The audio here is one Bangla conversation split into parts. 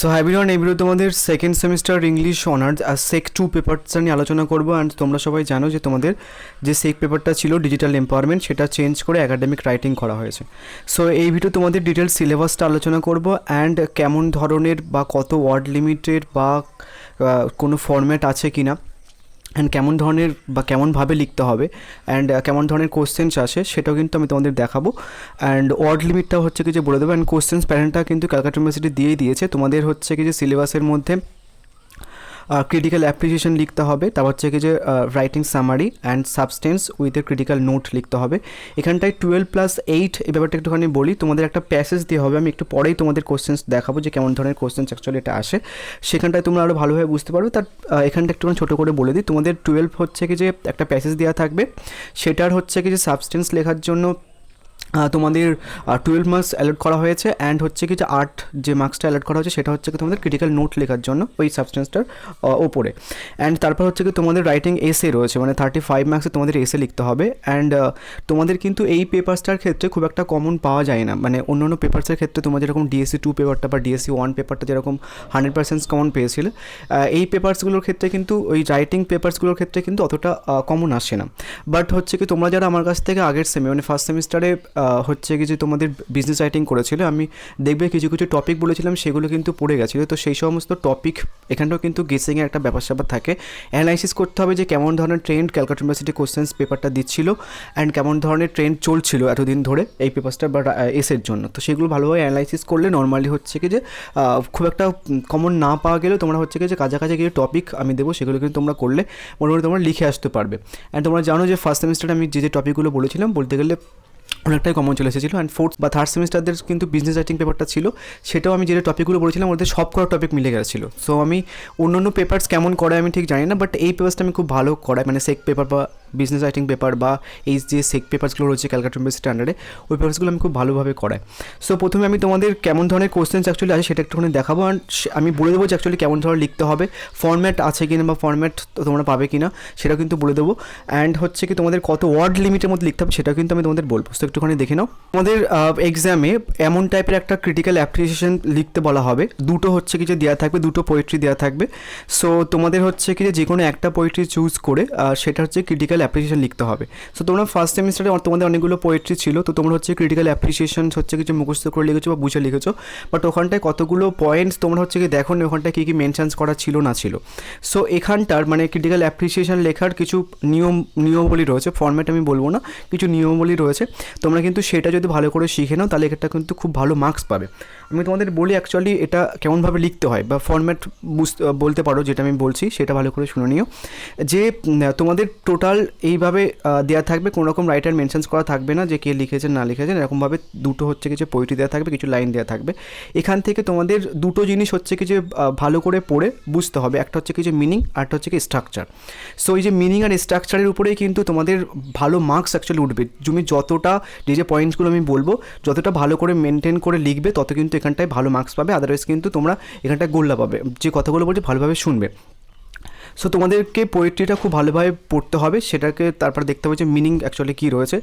সো হ্যাভিরন এই ভিডিও তোমাদের সেকেন্ড সেমিস্টার ইংলিশ অনার্স আর সেক 2 পেপারটা নিয়ে আলোচনা করবো। অ্যান্ড তোমরা সবাই জানো যে তোমাদের যে সেক পেপারটা ছিল ডিজিটাল এম্পাওয়ারমেন্ট, সেটা চেঞ্জ করে একাডেমিক রাইটিং করা হয়েছে। সো এই ভিডিও তোমাদের ডিটেল সিলেবাসটা আলোচনা করব অ্যান্ড কেমন ধরনের বা কত ওয়ার্ড লিমিটেড বা কোনো ফরম্যাট আছে কি না, অ্যান্ড কেমন ধরনের বা কেমনভাবে লিখতে হবে, অ্যান্ড কেমন ধরনের কোশ্চেন্স আসে সেটাও কিন্তু আমি তোমাদের দেখাবো। অ্যান্ড ওয়ার্ড লিমিটটা হচ্ছে কি যে বলে দেবো। অ্যান্ড কোশ্চেন্স প্যাটার্নটা কিন্তু ক্যালকাটা ইউনিভার্সিটি দিয়েই দিয়েছে তোমাদের। হচ্ছে কি যে সিলেবাসের মধ্যে ক্রিটিক্যাল অ্যাপ্রিসিয়েশন লিখতে হবে, তারপর হচ্ছে কি যে writing summary and substance with a critical note লিখতে হবে। এখানটায় 12+8 এই ব্যাপারটা একটুখানি বলি। তোমাদের একটা প্যাসেজ দিয়ে হবে, আমি একটু পরেই তোমাদের কোশ্চেন্স দেখাবো যে কেমন ধরনের কোশ্চেন্স অ্যাকচুয়ালি এটা আসে, সেখানটায় তোমরা আরও ভালোভাবে বুঝতে পারবে। তার এখানটা একটুখানি ছোটো করে বলে দিই। তোমাদের 12 হচ্ছে কি যে একটা প্যাসেজ দেওয়া থাকবে, সেটার হচ্ছে কি যে সাবস্টেন্স লেখার জন্য তোমাদের 12 মার্কস অ্যালট করা হয়েছে। অ্যান্ড হচ্ছে কি যে 8 যে মার্কসটা অ্যালট করা হয়েছে সেটা হচ্ছে কি তোমাদের ক্রিটিক্যাল নোট লেখার জন্য ওই সাবস্টেন্সটার ওপরে। অ্যান্ড তারপর হচ্ছে কি তোমাদের রাইটিং এসে রয়েছে, মানে 35 মার্কসে তোমাদের এসে লিখতে হবে। অ্যান্ড তোমাদের কিন্তু এই পেপারসটার ক্ষেত্রে খুব একটা কমন পাওয়া যায় না, মানে অন্য অন্য পেপারসের ক্ষেত্রে তোমার যেরকম ডিএসসি 2 পেপারটা বা ডিএসসি 1 পেপারটা যেরকম 100% কমন পেয়েছিল, এই পেপারসগুলোর ক্ষেত্রে কিন্তু ওই রাইটিং পেপারসগুলোর ক্ষেত্রে কিন্তু অতটা কমন আসে না। বাট হচ্ছে কি তোমরা যারা আমার কাছ থেকে আগের মানে ফার্স্ট সেমিস্টারে হচ্ছে কি যে তোমাদের বিজনেস রাইটিং করেছিল, আমি দেখবে কিছু কিছু টপিক বলেছিলাম সেগুলো কিন্তু পড়ে গেছিলো। তো সেই সমস্ত টপিক এখানটাও কিন্তু গেসিংয়ের একটা ব্যাপার স্যাপার থাকে। অ্যানালাইসিস করতে হবে যে কেমন ধরনের ট্রেন্ড ক্যালকাটা ইউনিভার্সিটি কোশ্চেন্স পেপারটা দিচ্ছিল অ্যান্ড কেমন ধরনের ট্রেন্ড চলছিল এতদিন ধরে এই পেপারসটা বা এসের জন্য। তো সেগুলো ভালোভাবে অ্যানালাইসিস করলে নর্মালি হচ্ছে কি যে খুব একটা কমন না পাওয়া গেলেও তোমরা হচ্ছে কি যে কাছাকাছি কিছু টপিক আমি দেবো, সেগুলো কিন্তু তোমরা করলে মোটামুটি তোমরা লিখে আসতে পারবে। অ্যান্ড তোমরা জানো যে ফার্স্ট সেমিস্টারে আমি যে টপিকগুলো বলেছিলাম বলতে গেলে অনেকটাই কমন চলে এসেছিলো। অ্যান্ড ফোর্থ বা থার্ড সেমিস্টারদের কিন্তু বিজনেস রাইটিং পেপারটা ছিল, সেটাও আমি যেটা টপিকগুলো বলেছিলাম ওদের সব করা টপিক মিলে গেছিলো। সো আমি অন্য অন্য পেপার্স কেমন করায় আমি ঠিক জানি না, বাট এই পেপারসটা আমি খুব ভালো করাই, মানে সেক পেপার বা বিজনেস রাইটিং পেপার বা এই যে সেক পেপারসগুলো রয়েছে ক্যালকাটা ইউনিভার্সিটি আন্ডারে, ওই পেপারসগুলো আমি খুব ভালোভাবে করাই। সো প্রথমে আমি তোমাদের কেমন ধরনের কোশ্চেন্স অ্যাকচুয়ালি আছে সেটা একটুখানি দেখাবো। অ্যান্ড আমি বলে দেবো যে অ্যাকচুয়ালি কেমন ধরনের লিখতে হবে, ফরম্যাট আছে কিনা বা ফরম্যাট তোমরা পাবে কিনা সেটা কিন্তু বলে দেবো। অ্যান্ড হচ্ছে কি তোমাদের কত ওয়ার্ড লিমিটের মধ্যে লিখতে হবে সেটাও কিন্তু আমি তোমাদের বলবো। তো একটুখানি দেখে নাও। তোমাদের এক্সামে এমন টাইপের একটা ক্রিটিক্যাল অ্যাপ্রিসিয়েশন লিখতে বলা হবে, দুটো হচ্ছে কি যে দেওয়া থাকবে, দুটো পোয়েট্রি দেওয়া থাকবে। সো তোমাদের হচ্ছে কি যে কোনো একটা পোয়েট্রি চুজ করে সেটা হচ্ছে ক্রিটিক্যাল অ্যাপ্রিসিয়েশন লিখতে হবে। সো তোমরা ফার্স্ট সেমিস্টারে তোমাদের অনেকগুলো পোয়েট্রি ছিল, তো তোমরা হচ্ছে ক্রিটিক্যাল অ্যাপ্রিসিয়েশন হচ্ছে কিছু মুখস্থ করে লিখেছো বা বুঝে লিখেছো, বাট ওখানটায় কতগুলো পয়েন্টস তোমরা হচ্ছে কি দেখো না ওখানটায় কী কী মেনশনস করা ছিল না ছিল। সো এখানটার মানে ক্রিটিক্যাল অ্যাপ্রিসিয়েশন লেখার কিছু নিয়মাবলী রয়েছে, ফর্ম্যাট আমি বলবো না, কিছু নিয়মাবলী রয়েছে। তোমরা কিন্তু সেটা যদি ভালো করে শিখে নাও তাহলে এটা কিন্তু খুব ভালো মার্কস পাবে। আমি তোমাদের বলি অ্যাকচুয়ালি এটা কেমনভাবে লিখতে হয় বা ফর্ম্যাট বলতে পারো, যেটা আমি বলছি সেটা ভালো করে শুনে নিও। যে তোমাদের টোটাল এইভাবে দেওয়া থাকবে, কোনো রকম রাইটার মেনশনস করা থাকবে না যে কে লিখেছেন না লিখেছেন, এরকমভাবে দুটো হচ্ছে কিছু পোয়েট্রি দেওয়া থাকবে, কিছু লাইন দেওয়া থাকবে। এখান থেকে তোমাদের দুটো জিনিস হচ্ছে কি যে ভালো করে পড়ে বুঝতে হবে, একটা হচ্ছে কি যে মিনিং, আরটা হচ্ছে কি স্ট্রাকচার। সো এই যে মিনিং আর স্ট্রাকচারের উপরেই কিন্তু তোমাদের ভালো মার্কস অ্যাকচুয়ালি উঠবে। তুমি যতটা যে পয়েন্টসগুলো আমি বলবো যতটা ভালো করে মেনটেন করে লিখবে তত কিন্তু এখানটায় ভালো মার্কস পাবে, আদারওয়াইজ কিন্তু তোমরা এখানটায় গোল্লা পাবে। যে কথাগুলো বলছি ভালোভাবে শুনবে। সো তোমাদেরকে পোয়েট্রিটা খুব ভালোভাবে পড়তে হবে, সেটাকে তারপর দেখতে হবে যে মিনিং অ্যাকচুয়ালি কী রয়েছে,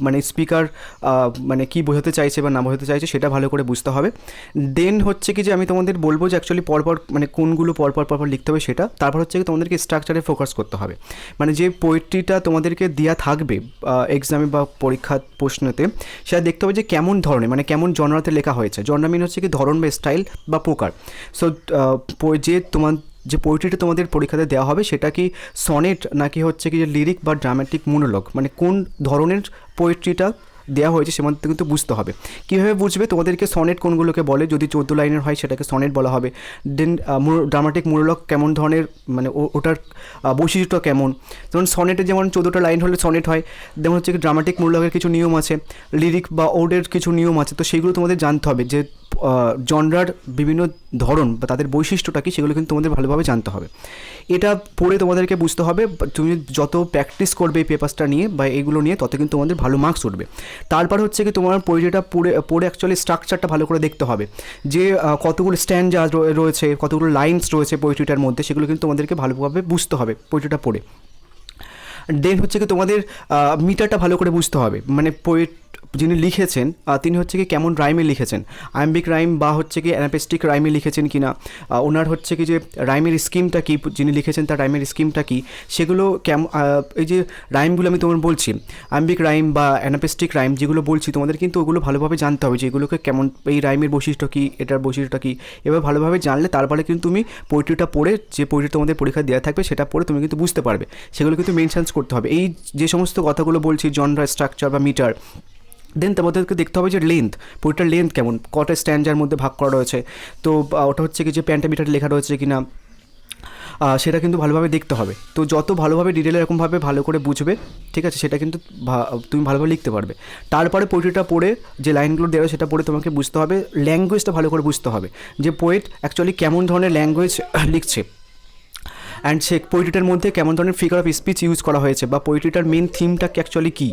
মানে স্পিকার মানে কী বোঝাতে চাইছে বা না বোঝাতে চাইছে সেটা ভালো করে বুঝতে হবে। দেন হচ্ছে কি যে আমি তোমাদের বলবো যে অ্যাকচুয়ালি পরপর মানে কোনগুলো পরপর লিখতে হবে সেটা। তারপর হচ্ছে কি তোমাদেরকে স্ট্রাকচারে ফোকাস করতে হবে, মানে যে পোয়েট্রিটা তোমাদেরকে দেওয়া থাকবে এক্সামে বা পরীক্ষার প্রশ্নতে, সেটা দেখতে হবে যে কেমন ধরনের মানে কেমন জনরাতে লেখা হয়েছে। জনরা মিন হচ্ছে কি ধরন বা স্টাইল বা প্রকার। সো যে তোমার যে পোয়েট্রিটা তোমাদের পরীক্ষাতে দেওয়া হবে সেটা কি সনেট নাকি হচ্ছে কি যে লিরিক বা ড্রামাটিক মোনোলগ, মানে কোন ধরনের পোয়েট্রিটা দেওয়া হয়েছে সে মধ্যে কিন্তু বুঝতে হবে। কীভাবে বুঝবে, তোমাদেরকে সনেট কোনগুলোকে বলে, যদি 14 লাইনের হয় সেটাকে সনেট বলা হবে। দেন ড্রামাটিক মোনোলগ কেমন ধরনের, মানে ওটার বৈশিষ্ট্য কেমন। যেমন সনেটে যেমন 14টা লাইন হলে সনেট হয়, যেমন হচ্ছে কি ড্রামাটিক মোনোলগের কিছু নিয়ম আছে, লিরিক বা ওডের কিছু নিয়ম আছে। তো সেগুলো তোমাদের জানতে হবে যে জনরার বিভিন্ন ধরন বা তাদের বৈশিষ্ট্যটা কী, সেগুলো কিন্তু তোমাদের ভালোভাবে জানতে হবে। এটা পড়ে তোমাদেরকে বুঝতে হবে। তুমি যত প্র্যাকটিস করবে এই পেপারসটা নিয়ে বা এইগুলো নিয়ে তত কিন্তু তোমাদের ভালো মার্কস উঠবে। তারপর হচ্ছে কি তোমার পোয়েট্রিটা পড়ে অ্যাকচুয়ালি স্ট্রাকচারটা ভালো করে দেখতে হবে, যে কতগুলো স্ট্যান্ডা রয়েছে, কতগুলো লাইন্স রয়েছে পোয়েট্রিটার মধ্যে, সেগুলো কিন্তু তোমাদেরকে ভালোভাবে বুঝতে হবে পোয়েট্রিটা পড়ে। দেন হচ্ছে কি তোমাদের মিটারটা ভালো করে বুঝতে হবে, মানে যিনি লিখেছেন তিনি হচ্ছে কি কেমন রাইমে লিখেছেন, আয়াম্বিক রাইম বা হচ্ছে কি অ্যানাপেস্টিক রাইমে লিখেছেন কিনা, ওনার হচ্ছে কি যে রাইমের স্কিমটা কী, যিনি লিখেছেন তার রাইমের স্কিমটা কী, সেগুলো এই যে রাইমগুলো আমি তোমার বলছি আয়াম্বিক রাইম বা অ্যানাপেস্টিক রাইম যেগুলো বলছি তোমাদের কিন্তু ওগুলো ভালোভাবে জানতে হবে যে এগুলোকে কেমন, এই রাইমের বৈশিষ্ট্য কী, এটার বৈশিষ্ট্যটা কী, এবার ভালোভাবে জানলে তারপরে কিন্তু তুমি পোয়েট্রিটা পড়ে, যে পোয়েট্রি তোমাদের পরীক্ষা দেওয়া থাকবে সেটা পড়ে তুমি কিন্তু বুঝতে পারবে, সেগুলো কিন্তু মেনশনস করতে হবে। এই যে সমস্ত কথাগুলো বলছি জনরা, স্ট্রাকচার বা মিটার, দেন তোমাদেরকে দেখতে হবে যে লেন্থ, পোয়েট্রিটার লেন্থ কেমন, কটা স্ট্যান্ডার মধ্যে ভাগ করা রয়েছে, তো ওটা হচ্ছে কি যে প্যান্টামিটার লেখা রয়েছে কিনা, সেটা কিন্তু ভালোভাবে দেখতে হবে। তো যত ভালোভাবে ডিটেলে এরকমভাবে ভালো করে বুঝবে, ঠিক আছে, সেটা কিন্তু তুমি ভালোভাবে লিখতে পারবে। তারপরে পোয়েট্রিটা পড়ে যে লাইনগুলো দেওয়া সেটা পড়ে তোমাকে বুঝতে হবে, ল্যাঙ্গুয়েজটা ভালো করে বুঝতে হবে যে পোয়েট অ্যাকচুয়ালি কেমন ধরনের ল্যাঙ্গুয়েজ লিখছে, অ্যান্ড সে পোয়েট্রিটার মধ্যে কেমন ধরনের ফিগার অফ স্পিচ ইউজ করা হয়েছে, বা পোয়েট্রিটার মেন থিমটা অ্যাকচুয়ালি কী,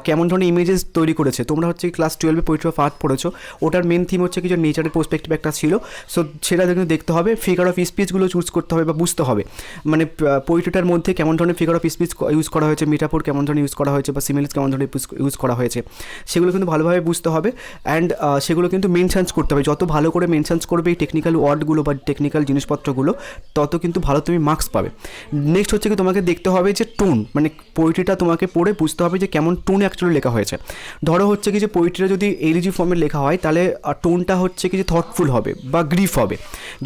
কেমন ধরনের ইমেজেস তৈরি করেছে। তোমরা হচ্ছে ক্লাস 12-এ পোয়েট্রি অফ আর্ট পড়েছো, ওটার মেন থিম হচ্ছে কি যে নেচারের পার্সপেক্টিভ একটা ছিল, সো সেটা কিন্তু দেখতে হবে, ফিগার অফ স্পিচগুলো চুজ করতে হবে বা বুঝতে হবে, মানে পোয়েট্রিটার মধ্যে কেমন ধরনের ফিগার অফ স্পিচ ইউজ করা হয়েছে, মেটাফোর কেমন ধরনের ইউজ করা হয়েছে, বা সিমিলস কেমন ধরনের ইউজ করা হয়েছে, সেগুলো কিন্তু ভালোভাবে বুঝতে হবে। অ্যান্ড সেগুলো কিন্তু মেনশনস করতে হবে, যত ভালো করে মেনশনস করবে এই টেকনিক্যাল ওয়ার্ডগুলো বা টেকনিক্যাল জিনিসপত্রগুলো, তত কিন্তু ভালো তুমি মার্কস পাবে। নেক্সট হচ্ছে কি তোমাকে দেখতে হবে যে টোন, মানে পোয়েট্রিটা তোমাকে পড়ে বুঝতে হবে যে কেমন টোনে অ্যাকচুয়ালি লেখা হয়েছে। ধরো হচ্ছে কি যে পোয়েট্রিটা যদি এলিজি ফর্মে লেখা হয় তাহলে টোনটা হচ্ছে কি যে থটফুল হবে বা গ্রিফ হবে,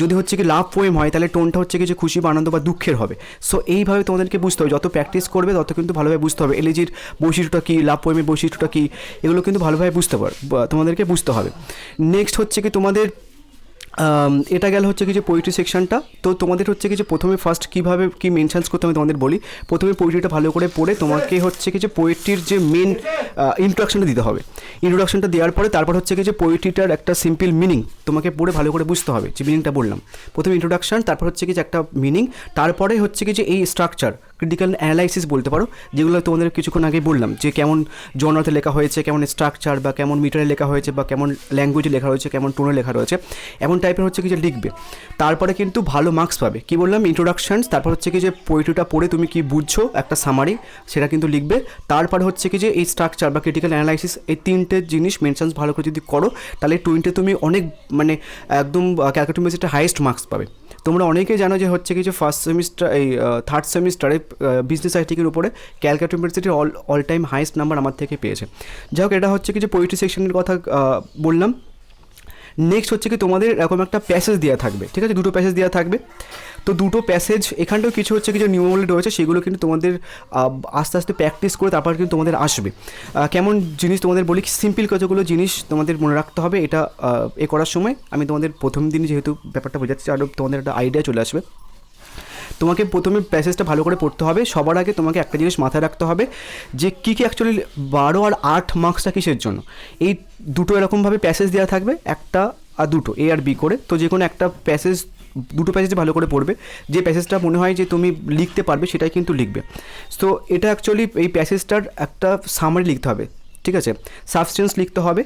যদি হচ্ছে কি লাভ পোয়েম হয় তাহলে টোনটা হচ্ছে কি যে খুশি বা আনন্দ বা দুঃখের হবে। সো এইভাবে তোমাদেরকে বুঝতে হবে, যত প্র্যাকটিস করবে তত কিন্তু ভালোভাবে বুঝতে হবে এলিজির বৈশিষ্ট্যটা কী, লাভ পোয়েমের বৈশিষ্ট্যটা কী, এগুলো কিন্তু ভালোভাবে তোমাদেরকে বুঝতে হবে। নেক্সট হচ্ছে কি তোমাদের এটা গেল হচ্ছে কি যে পোয়েট্রি সেকশনটা। তো তোমাদের হচ্ছে কি যে প্রথমে ফার্স্ট কীভাবে কী মেনশনস করতে আমি তোমাদের বলি। প্রথমে পোয়েট্রিটা ভালো করে পড়ে তোমাকে হচ্ছে কি যে পোয়েট্রির যে মেন ইন্ট্রোডাকশনটা দিতে হবে। ইন্ট্রোডাকশনটা দেওয়ার পরে তারপর হচ্ছে কি যে পোয়েট্রিটার একটা সিম্পল মিনিং তোমাকে পড়ে ভালো করে বুঝতে হবে, যে মিনিংটা বললাম। প্রথমে ইন্ট্রোডাকশন, তারপর হচ্ছে কি যে একটা মিনিং, তারপরে হচ্ছে কি যে এই স্ট্রাকচার, ক্রিটিক্যাল অ্যানালাইসিস বলতে পারো, যেগুলো তোমাদের কিছুক্ষণ আগে বললাম, যে কেমন জনরাতে লেখা হয়েছে, কেমন স্ট্রাকচার বা কেমন মিটারে লেখা হয়েছে, বা কেমন ল্যাঙ্গুয়েজে লেখা রয়েছে, কেমন টোনে লেখা রয়েছে, এমন টাইপের হচ্ছে কি যে লিখবে। তারপরে কিন্তু ভালো মার্কস পাবে। কি বললাম, ইন্ট্রোডাকশনস, তারপর হচ্ছে কি যে পোয়েট্রিটা পড়ে তুমি কি বুঝছো একটা সামারি, সেটা কিন্তু লিখবে। তারপরে হচ্ছে কি যে এই স্ট্রাকচার বা ক্রিটিক্যাল অ্যানালাইসিস, এই তিনটে জিনিস মেনশনস ভালো করে যদি করো, তাহলে টুইন্টে তুমি অনেক মানে একদম ক্যালকুলেটর বেসিসে হাইয়েস্ট মার্কস পাবে। তোমরা অনেকেই জানো যে হচ্ছে কি যে ফার্স্ট সেমিস্টার, এই থার্ড সেমিস্টারে বিজনেস আইটিকের উপরে ক্যালকাটা ইউনিভার্সিটির অল টাইম হাইয়েস্ট নাম্বার আমার থেকে পেয়েছে। যাই হোক, এটা হচ্ছে কি যে পোয়েট্রি সেকশনের কথা বললাম। নেক্সট হচ্ছে কি তোমাদের এরকম একটা প্যাসেজ দেওয়া থাকবে, ঠিক আছে, দুটো প্যাসেজ দেওয়া থাকবে। তো দুটো প্যাসেজ এখানটাও কিছু হচ্ছে কিছু নিয়মাবলী রয়েছে, সেগুলো কিন্তু তোমাদের আস্তে আস্তে প্র্যাকটিস করে তারপর কিন্তু তোমাদের আসবে। কেমন জিনিস তোমাদের বলি, সিম্পল কতগুলো জিনিস তোমাদের মনে রাখতে হবে। এটা এ করার সময় আমি তোমাদের প্রথম দিন যেহেতু ব্যাপারটা বোঝাচ্ছি, আরও তোমাদের একটা আইডিয়া চলে আসবে। তোমাকে প্রথমে প্যাসেজটা ভালো করে পড়তে হবে। সবার আগে তোমাকে একটা জিনিস মাথায় রাখতে হবে যে কী কী অ্যাকচুয়ালি 12 আর 8 মার্কসটা কিসের জন্য। এই দুটো এরকমভাবে প্যাসেজ দেওয়া থাকবে, একটা আর দুটো, এ আর বি করে। তো যে কোনো একটা প্যাসেজ, দুটো প্যাসেজ ভালো করে পড়বে, যে প্যাসেজটা মনে হয় যে তুমি লিখতে পারবে সেটাই কিন্তু লিখবে। তো এটা অ্যাকচুয়ালি এই প্যাসেজটার একটা সামারি লিখতে হবে, ঠিক আছে, সাবস্টেন্স লিখতে হবে।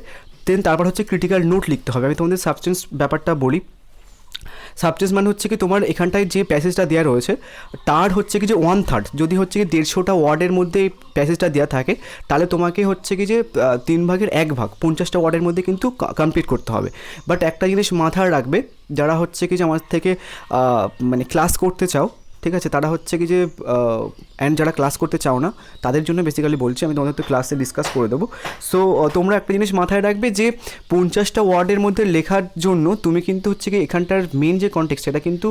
দেন তারপর হচ্ছে ক্রিটিক্যাল নোট লিখতে হবে। আমি তোমাদের সাবস্টেন্স ব্যাপারটা বলি। সাবটেন্স মানে হচ্ছে কি তোমার এখানটায় যে প্যাসেজটা দেওয়া রয়েছে তার হচ্ছে কি যে 1/3, যদি হচ্ছে কি 150টা ওয়ার্ডের মধ্যে এই প্যাসেজটা দেওয়া থাকে, তাহলে তোমাকে হচ্ছে কি যে 3/1 50টা ওয়ার্ডের মধ্যে কিন্তু কমপ্লিট করতে হবে। বাট একটা জিনিস মাথায় রাখবে, যারা হচ্ছে কি যে আমার থেকে মানে ক্লাস করতে চাও, ঠিক আছে, তারা হচ্ছে কি যে অ্যান্ড যারা ক্লাস করতে চাও না তাদের জন্য বেসিক্যালি বলছি, আমি তোমাদের তো ক্লাসে ডিসকাস করে দেবো। সো তোমরা একটা জিনিস মাথায় রাখবে যে 50টা ওয়ার্ডের মধ্যে লেখার জন্য তুমি কিন্তু হচ্ছে কি এখানটার মেন যে কনটেক্সট সেটা কিন্তু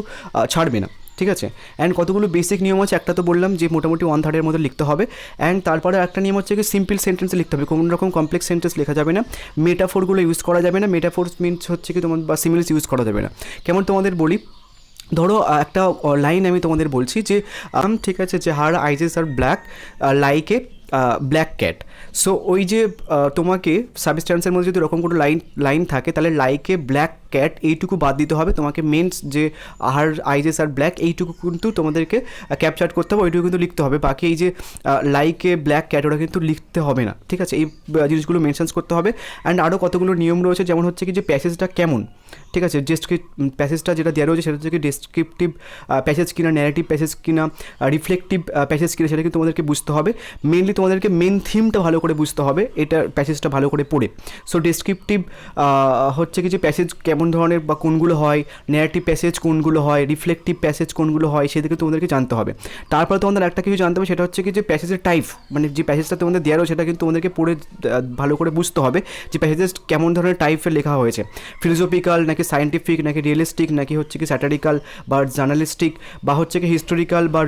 ছাড়বে না, ঠিক আছে। অ্যান্ড কতগুলো বেসিক নিয়ম আছে, একটা তো বললাম যে মোটামুটি 1/3 মধ্যে লিখতে হবে। অ্যান্ড তারপরে একটা নিয়ম হচ্ছে কি সিম্পল সেন্টেন্সে লিখতে হবে, কোনো রকম কমপ্লেক্স সেন্টেন্স লেখা যাবে না, মেটাফোরগুলো ইউজ করা যাবে না। মেটাফোরস মিনস হচ্ছে কি তোমার বা সিমিলস ইউজ করা যাবে না। কেমন তোমাদের বলি, ধরো একটা লাইন আমি তোমাদের বলছি যে ঠিক আছে, যে her eyes are black like a black cat. So ওই যে তোমাকে সাবস্ট্যান্সের মধ্যে যদি এরকম কোনো লাইন থাকে, তাহলে লাইক এ ব্ল্যাক ক্যাট এইটুকু বাদ দিতে হবে তোমাকে। মেন্স যে হার আইজেস আর ব্ল্যাক এইটুকু কিন্তু তোমাদেরকে ক্যাপচার করতে হবে, ওইটুকু কিন্তু লিখতে হবে। বাকি এই যে লাইকে ব্ল্যাক ক্যাট ওটা কিন্তু লিখতে হবে না, ঠিক আছে? এই জিনিসগুলো মেনশনস করতে হবে। অ্যান্ড আরও কতগুলো নিয়ম রয়েছে, যেমন হচ্ছে কি যে প্যাসেজটা কেমন, ঠিক আছে? প্যাসেজটা যেটা দেওয়া রয়েছে সেটা হচ্ছে কি ডেসক্রিপটিভ প্যাসেজ কিনা, ন্যারেটিভ প্যাসেজ কিনা, রিফ্লেক্টিভ প্যাসেজ কিনা, সেটা কিন্তু তোমাদেরকে বুঝতে হবে। মেনলি তোমাদেরকে মেন থিমটা ভালো করে বুঝতে হবে, এটা প্যাসেজটা ভালো করে পড়ে। সো ডেসক্রিপটিভ হচ্ছে কি যে প্যাসেজ কেমন ধরনের বা কোনগুলো হয়, ন্যারেটিভ প্যাসেজ কোনগুলো হয়, রিফ্লেক্টিভ প্যাসেজ কোনগুলো হয়, সেদিকে তোমাদেরকে জানতে হবে। তারপর তোমাদের একটা কিছু জানতে হবে, সেটা হচ্ছে কি যে প্যাসেজের টাইপ, মানে যে প্যাসেজটা তোমাদের দেওয়া রয়েছে সেটা কিন্তু তোমাদেরকে পড়ে ভালো করে বুঝতে হবে যে প্যাসেজেস কেমন ধরনের টাইপের লেখা হয়েছে, ফিলোসফিক্যাল নাকি সায়েন্টিফিক নাকি রিয়েলিস্টিক নাকি হচ্ছে কি স্যাটারিক্যাল বা জার্নালিস্টিক বা হচ্ছে কি হিস্টোরিক্যাল বা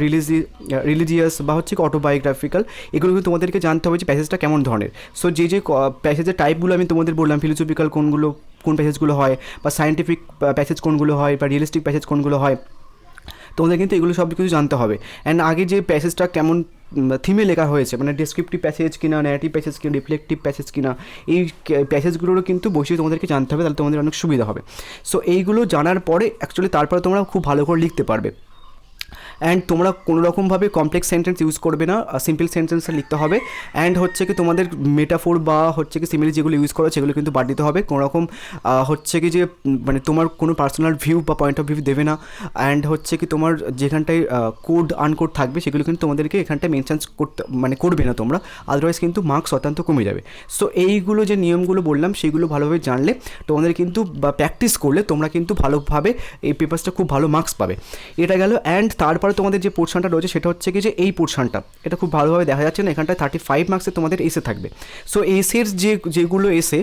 রিলিজিয়াস বা হচ্ছে কি অটোবায়োগ্রাফিক্যাল। এগুলো কিন্তু তোমাদেরকে জানতে হবে যে প্যাসেজটা কেমন ধরনের। সো যে প্যাসেজের টাইপগুলো আমি তোমাদের বললাম, ফিলোসফিক্যাল কোনগুলো, কোন প্যাসেজগুলো হয়, বা সায়েন্টিফিক প্যাসেজ কোনগুলো হয়, বা রিয়েলিস্টিক প্যাসেজ কোনগুলো হয়, তোমাদের কিন্তু এগুলো সব কিছু জানতে হবে। অ্যান্ড আগে যে প্যাসেজটা কেমন থিমে লেখা হয়েছে, মানে ডেসক্রিপটিভ প্যাসেজ কিনা, ন্যারেটিভ প্যাসেজ কিনা, রিফ্লেক্টিভ প্যাসেজ কিনা, এই প্যাসেজগুলোরও কিন্তু বসিয়ে তোমাদেরকে জানতে হবে, তাহলে তোমাদের অনেক সুবিধা হবে। সো এইগুলো জানার পরে অ্যাকচুয়ালি তারপরে তোমরা খুব ভালো করে লিখতে পারবে। অ্যান্ড তোমরা কোনো রকমভাবে কমপ্লেক্স সেন্টেন্স ইউজ করবে না, সিম্পল সেন্টেন্সে লিখতে হবে। অ্যান্ড হচ্ছে কি তোমাদের মেটাফোর বা হচ্ছে কি সিমিলি যেগুলো ইউজ করো সেগুলো কিন্তু বাদ দিতে হবে। কোনো রকম হচ্ছে কি যে মানে তোমার কোনো পার্সোনাল ভিউ বা পয়েন্ট অফ ভিউ দেবে না। অ্যান্ড হচ্ছে কি তোমার যেখানটায় কোড আনকোড থাকবে সেগুলো কিন্তু তোমাদেরকে এখানটায় মেনশন করতে মানে করবে না তোমরা, আদারওয়াইজ কিন্তু মার্কস অত্যন্ত কমে যাবে। সো এইগুলো যে নিয়মগুলো বললাম সেগুলো ভালোভাবে জানলে তোমাদের কিন্তু বা প্র্যাকটিস করলে তোমরা কিন্তু ভালোভাবে এই পেপারসটা খুব ভালো মার্কস পাবে। এটা গেল। অ্যান্ড তারপরে তোমাদের যে পোর্শনটা রয়েছে সেটা হচ্ছে কি যে এই পোর্শনটা এটা খুব ভালোভাবে দেখা যাচ্ছে না, এখানটায় 35 মার্কসে তোমাদের এসে থাকবে। সো এসের যেগুলো এসে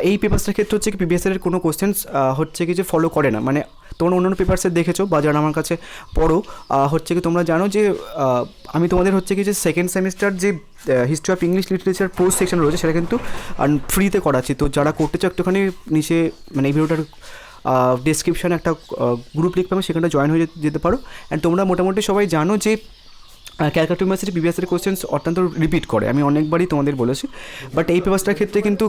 এই পেপারসটার ক্ষেত্রে হচ্ছে কি প্রিভিয়াস ইয়ারের কোনো কোশ্চেন্স হচ্ছে কি যে ফলো করে না, মানে তোমরা অন্যান্য পেপারসে দেখেছো বা যারা আমার কাছে পড়ো হচ্ছে কি তোমরা জানো যে আমি তোমাদের হচ্ছে কি যে সেকেন্ড সেমিস্টার যে history of English literature post section রয়েছে সেটা কিন্তু ফ্রিতে করাচ্ছি। তো যারা করতে চাও একটুখানি নিচে মানে এই ভিডিওটার ডেসক্রিপশানে একটা গ্রুপ লিঙ্ক পাবে, সেখানে জয়েন হয়ে যেতে পারো। অ্যান্ড তোমরা মোটামুটি সবাই জানো যে ক্যালকাটা ইউনিভার্সিটি প্রিভিয়াস ইয়ারের কোশ্চেন্স অত্যন্ত রিপিট করে, আমি অনেকবারই তোমাদের বলেছি। বাট এই পেপারসটার ক্ষেত্রে কিন্তু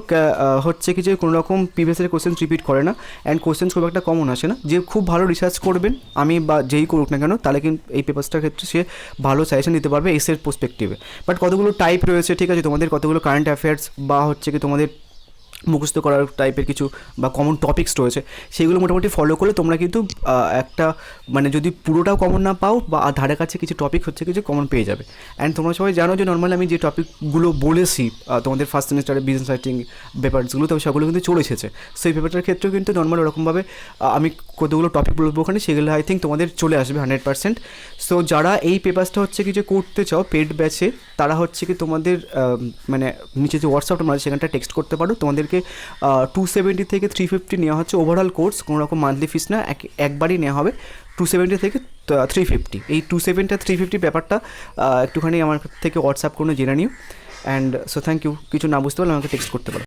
হচ্ছে কি যে কোনো রকম প্রিভিয়াস ইয়ারের কোশ্চেন্স রিপিট করে না। অ্যান্ড কোশ্চেন্স খুব একটা কমন আসে না। যে খুব ভালো রিসার্চ করবেন আমি বা যেই করুক না কেন, তাহলে কিন্তু এই পেপারসটার ক্ষেত্রে সে ভালো সাজেশন দিতে পারবে এসের পার্সপেক্টিভে। বাট কতগুলো টাইপ রয়েছে, ঠিক আছে, তোমাদের কতগুলো কারেন্ট অ্যাফেয়ার্স বা হচ্ছে কি তোমাদের মুখস্থ করার টাইপের কিছু বা কমন টপিকস রয়েছে, সেগুলো মোটামুটি ফলো করলে তোমরা কিন্তু একটা মানে যদি পুরোটাও কমন না পাও বা ধারে কাছে কিছু টপিক হচ্ছে কিছু কমন পেয়ে যাবে। অ্যান্ড তোমরা সবাই জানো যে নর্মালি আমি যে টপিকগুলো বলেছি তোমাদের ফার্স্ট সেমিস্টারে বিজনেস রাইটিং পেপারসগুলো, তবে সেগুলো কিন্তু চলে এসেছে। সেই পেপারটার ক্ষেত্রেও কিন্তু নর্মাল ওরকমভাবে আমি কতগুলো টপিক বলবো ওখানে, সেগুলো আই থিঙ্ক তোমাদের চলে আসবে 100%। সো যারা এই পেপারসটা হচ্ছে কি যে করতে চাও পেড ব্যাচে, তারা হচ্ছে কি তোমাদের মানে নিচে যে হোয়াটসঅ্যাপটা আছে সেখানটা টেক্সট করতে পারো। তোমাদেরকে 270 থেকে 350 নেওয়া হচ্ছে ওভারঅল কোর্স, কোনো রকম মান্থলি ফিস না, একবারই নেওয়া হবে 270 থেকে 350। এই 270 350 ব্যাপারটা একটুখানি আমার থেকে হোয়াটসঅ্যাপ করে জেনে নিও। And so thank you. কিছু না বুঝতে পারলে আমাকে টেক্সট করতে পারো।